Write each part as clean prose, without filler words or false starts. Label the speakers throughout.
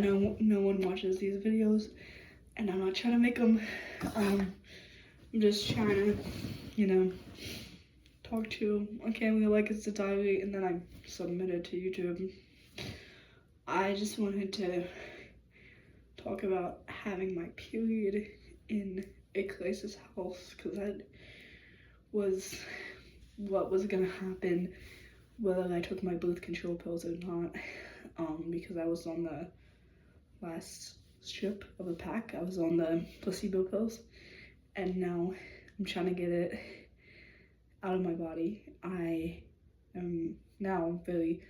Speaker 1: No one watches these videos, and I'm not trying to make them. I'm just trying to, you know, talk to a family like it's a diary, and then I submit it to YouTube. I just wanted to talk about having my period in a crisis house, because that was what was gonna happen whether I took my birth control pills or not, because I was on the last strip of the pack. I was on the placebo pills, and now I'm trying to get it out of my body. I am now very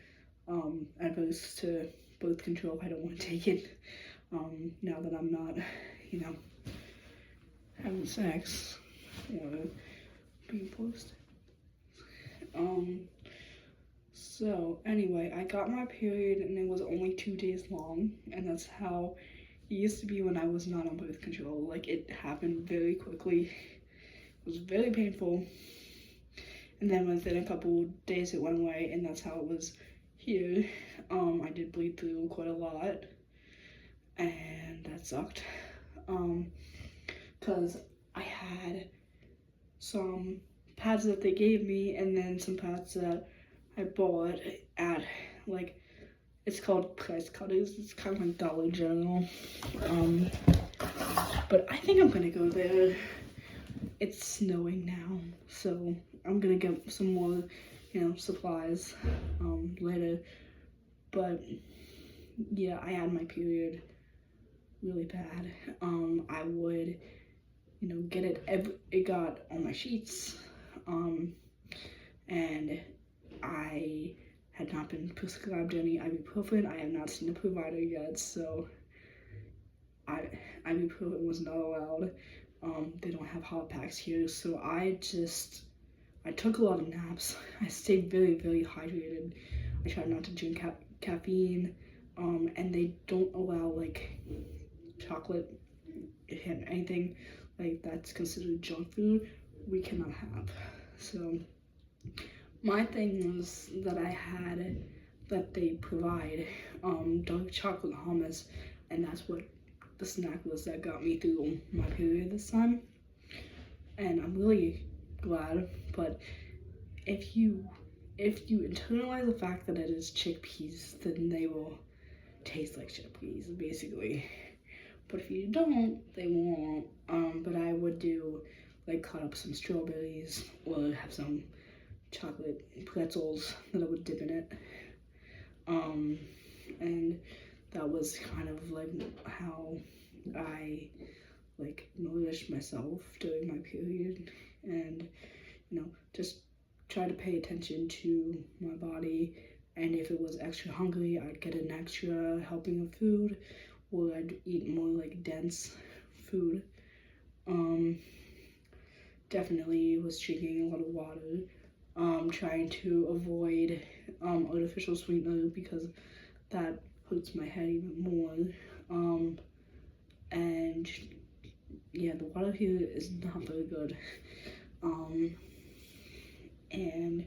Speaker 1: adverse to birth control. I don't want to take it now that I'm not, you know, having sex or being forced. So anyway, I got my period and it was only 2 days long, and that's how it used to be when I was not on birth control. Like, it happened very quickly. It was very painful. And then within a couple days it went away, and that's how it was here. I did bleed through quite a lot, and that sucked. Because I had some pads that they gave me, and then some pads that I bought at, like, it's called Price Cutters. It's kind of like Dollar General. But I think I'm gonna go there. It's snowing now, so I'm gonna get some more, you know, supplies later. But yeah, I had my period really bad. I would, you know, get it got on my sheets, and I had not been prescribed any ibuprofen. I have not seen a provider yet, so ibuprofen was not allowed. They don't have hot packs here, so I took a lot of naps. I stayed very, very hydrated. I tried not to drink caffeine, and they don't allow, like, chocolate and anything like that's considered junk food. We cannot have. So my thing was that I had that they provide dark chocolate hummus, and that's what the snack was that got me through my period this time. And I'm really glad. But if you internalize the fact that it is chickpeas, then they will taste like chickpeas, basically. But if you don't, they won't. But I would do, like, cut up some strawberries or have some chocolate pretzels that I would dip in it. And that was kind of like how I, like, nourished myself during my period. And, you know, just try to pay attention to my body, and if it was extra hungry, I'd get an extra helping of food, or I'd eat more, like, dense food. Definitely was drinking a lot of water, trying to avoid artificial sweetener, because that hurts my head even more. And yeah, the water here is not very good. And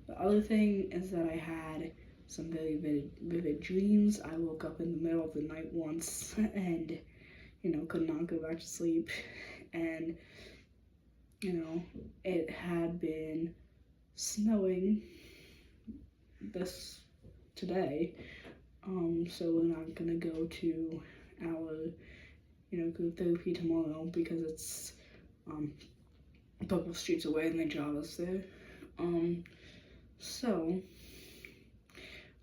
Speaker 1: the other thing is that I had some very vivid dreams. I woke up in the middle of the night once and, you know, could not go back to sleep. And, you know, it had been snowing today. So we're not gonna go to our, you know, group therapy tomorrow, because it's a couple streets away and they drive us there. So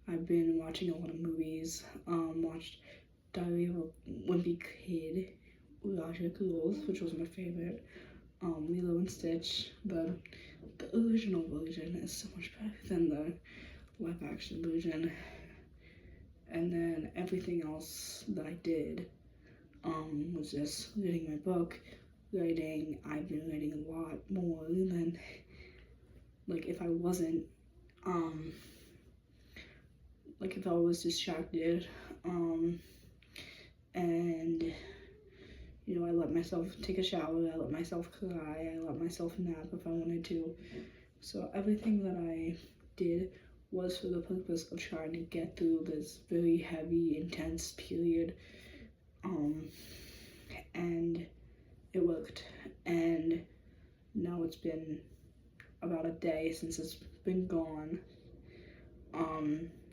Speaker 1: I've been watching a lot of movies. Watched Diary of a Wimpy Kid, Roger Girls, which was my favorite. Lilo and Stitch. The original version is so much better than the live action version. And then everything else that I did was just reading my book, writing. I've been writing a lot more than, like, if I wasn't, like, if I was distracted, and, you know, I let myself take a shower, I let myself cry, I let myself nap if I wanted to. So everything that I did was for the purpose of trying to get through this very heavy, intense period. And it worked. And now it's been about a day since it's been gone.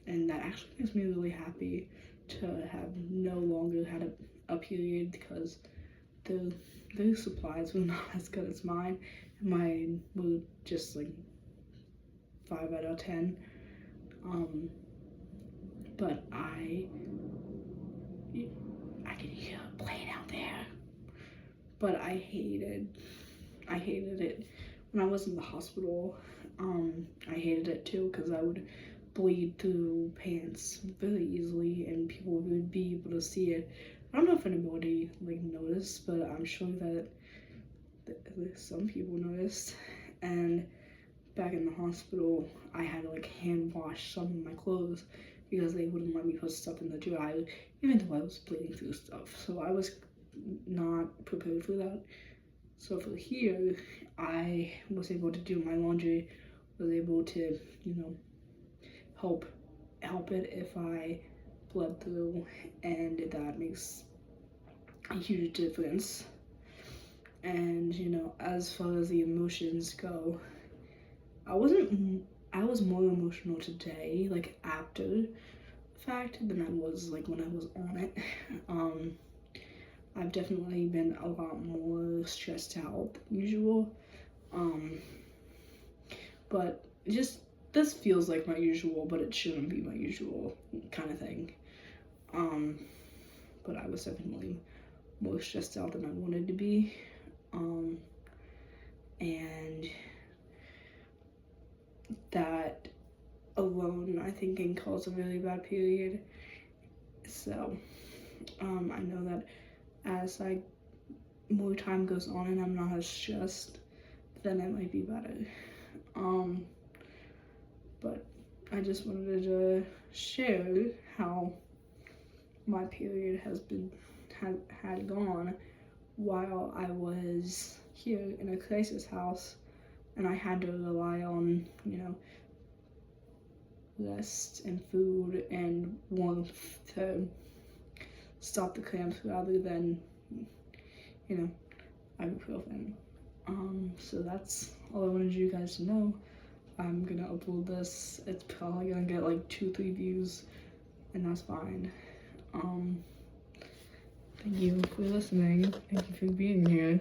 Speaker 1: And that actually makes me really happy to have no longer had a period, because their supplies were not as good as mine. Mine were just like 5 out of 10. But I can hear a plane out there. But I hated it when I was in the hospital. I hated it too, because I would bleed through pants very easily, and people would be able to see it. I don't know if anybody like noticed, but I'm sure that some people noticed. And back in the hospital, I had to like hand wash some of my clothes because they wouldn't let me put stuff in the dryer, even though I was bleeding through stuff. So I was not prepared for that. So for here, I was able to do my laundry, was able to, you know, help it if I bled through, and that makes a huge difference. And you know, as far as the emotions go, I was more emotional today, like after the fact, than I was like when I was on it. I've definitely been a lot more stressed out than usual. But this feels like my usual, but it shouldn't be my usual kind of thing. But I was definitely more stressed out than I wanted to be. And that alone, I think, can cause a really bad period. So, I know that as more time goes on and I'm not as stressed, then it might be better. But I just wanted to share how my period had gone while I was here in a crisis house, and I had to rely on, you know, rest and food and warmth to stop the cramps rather than, you know, ibuprofen. So that's all I wanted you guys to know. I'm gonna upload this. It's probably gonna get like 2-3 views, and that's fine. Thank you for listening. Thank you for being here.